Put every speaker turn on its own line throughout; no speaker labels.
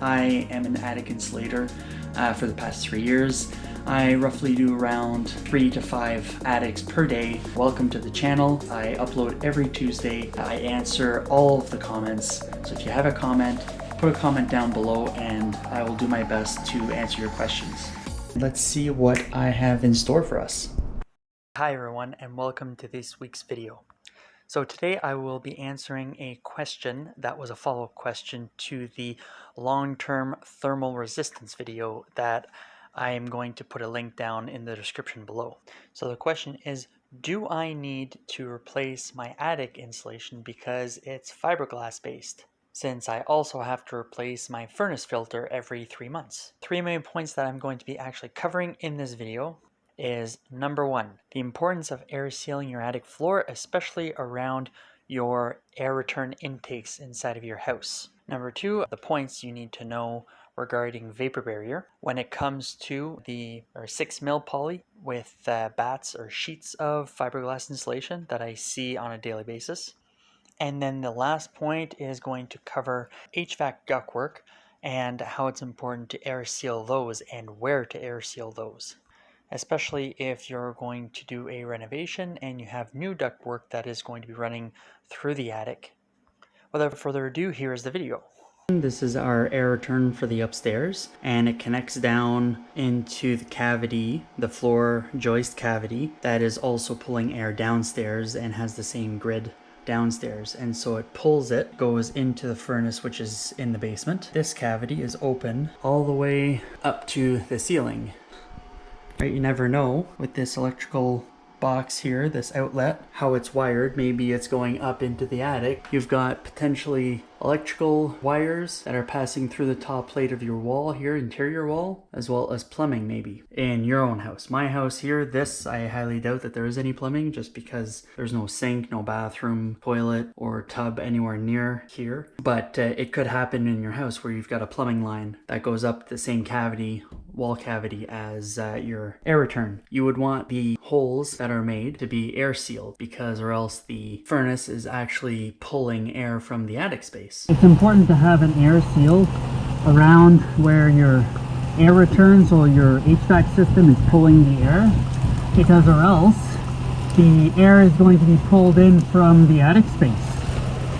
I am an attic insulator for the past 3 years. I roughly do around 3 to 5 attics per day. Welcome to the channel. I upload every Tuesday. I answer all of the comments. So if you have a comment, put a comment down below and I will do my best to answer your questions. Let's see what I have in store for us. Hi everyone and welcome to this week's video. So today I will be answering a question that was a follow-up question to the long-term thermal resistance video that I am going to put a link down in the description below. So the question is, do I need to replace my attic insulation because it's fiberglass based? Since I also have to replace my furnace filter every 3 months. 3 main points that I'm going to be actually covering in this video is number 1, the importance of air sealing your attic floor, especially around your air return intakes inside of your house. Number 2, the points you need to know regarding vapor barrier when it comes to the 6mm poly with bats or sheets of fiberglass insulation that I see on a daily basis. And then the last point is going to cover HVAC ductwork and how it's important to air seal those and where to air seal those, especially if you're going to do a renovation and you have new ductwork that is going to be running through the attic. Without further ado, here is the video. This is our air return for the upstairs, and it connects down into the cavity, the floor joist cavity, that is also pulling air downstairs and has the same grid downstairs, and so it pulls it, goes into the furnace which is in the basement. This cavity is open all the way up to the ceiling. Right, you never know with this electrical box here, this outlet, how it's wired. Maybe it's going up into the attic. You've got potentially electrical wires that are passing through the top plate of your wall here, interior wall, as well as plumbing maybe in your own house. My house here, this, I highly doubt that there is any plumbing just because there's no sink, no bathroom, toilet, or tub anywhere near here. But it could happen in your house where you've got a plumbing line that goes up the same cavity, wall cavity, as your air return. You would want the holes that are made to be air sealed, because or else the furnace is actually pulling air from the attic space.
It's important to have an air seal around where your air returns or your HVAC system is pulling the air, because or else the air is going to be pulled in from the attic space.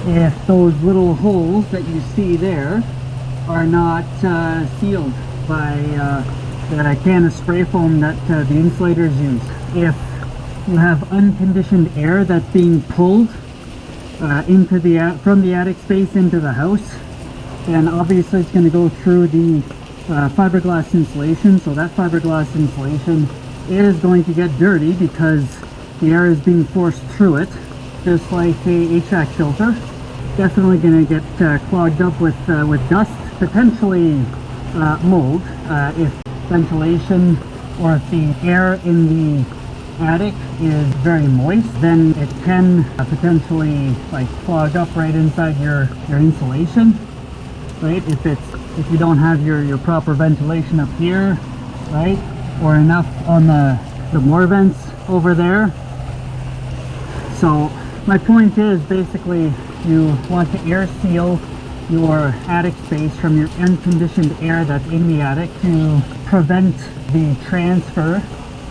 If those little holes that you see there are not sealed by the can of spray foam that the insulators use. If you have unconditioned air that's being pulled from the attic space into the house, then obviously it's going to go through the fiberglass insulation. So that fiberglass insulation is going to get dirty because the air is being forced through it, just like a HVAC filter. Definitely going to get clogged up with dust, potentially mold, if ventilation or if the air in the attic is very moist, then it can potentially clog up right inside your insulation, right? If you don't have your proper ventilation up here, right, or enough on the more vents over there. So my point is, basically you want to air seal your attic space from your unconditioned air that's in the attic to prevent the transfer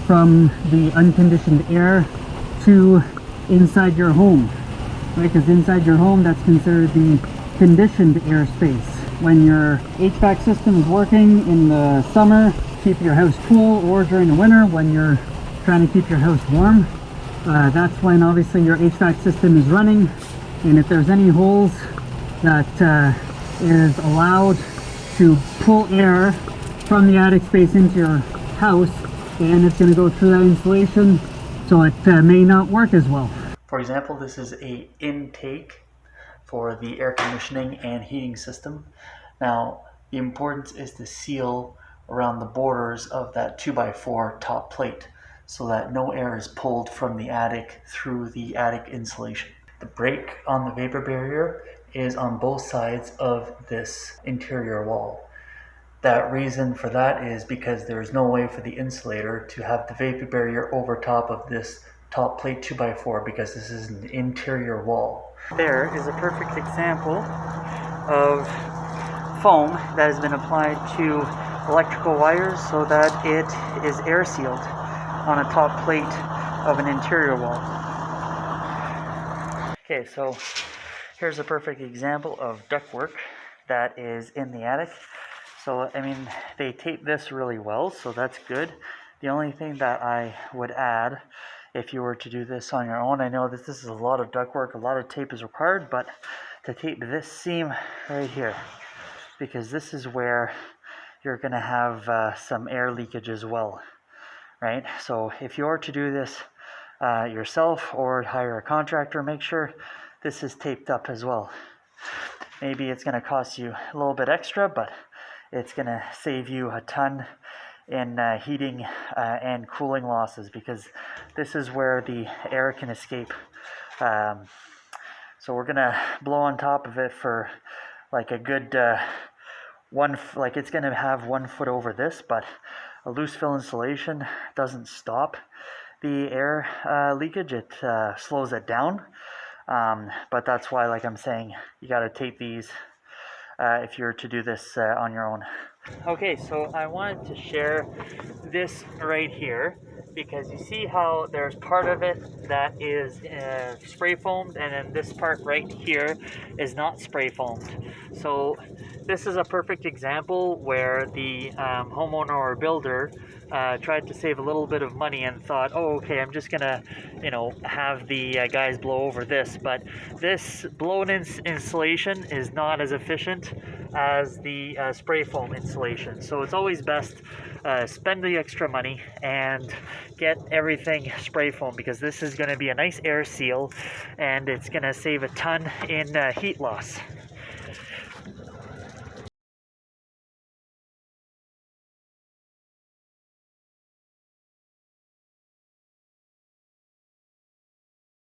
from the unconditioned air to inside your home, right? Because inside your home, that's considered the conditioned air space. When your HVAC system is working in the summer, keep your house cool, or during the winter when you're trying to keep your house warm, that's when obviously your HVAC system is running. And if there's any holes that is allowed to pull air from the attic space into your house, and it's going to go through that insulation, so it may not work as well.
For example, this is a intake for the air conditioning and heating system. Now, the importance is to seal around the borders of that 2x4 top plate so that no air is pulled from the attic through the attic insulation. The break on the vapor barrier is on both sides of this interior wall. That reason for that is because there's no way for the insulator to have the vapor barrier over top of this top plate 2x4 because this is an interior wall. There is a perfect example of foam that has been applied to electrical wires so that it is air sealed on a top plate of an interior wall. Okay, so here's a perfect example of ductwork that is in the attic. So, I mean, they tape this really well, so that's good. The only thing that I would add, if you were to do this on your own, I know that this is a lot of ductwork, a lot of tape is required, but to tape this seam right here, because this is where you're going to have some air leakage as well, right? So if you are to do this yourself or hire a contractor, make sure this is taped up as well. Maybe it's going to cost you a little bit extra, but it's going to save you a ton in heating and cooling losses, because this is where the air can escape. So we're going to blow on top of it for like a good like it's going to have 1 foot over this, but a loose fill insulation doesn't stop the air leakage, it slows it down. But that's why, like I'm saying, you got to tape these if you're to do this on your own. Okay, so I wanted to share this right here, because you see how there's part of it that is spray foamed, and then this part right here is not spray foamed. So this is a perfect example where the homeowner or builder tried to save a little bit of money and thought, oh, okay, I'm just gonna, have the guys blow over this. But this blown-in insulation is not as efficient as the spray foam insulation. So it's always best spend the extra money and get everything spray foam, because this is going to be a nice air seal and it's going to save a ton in heat loss.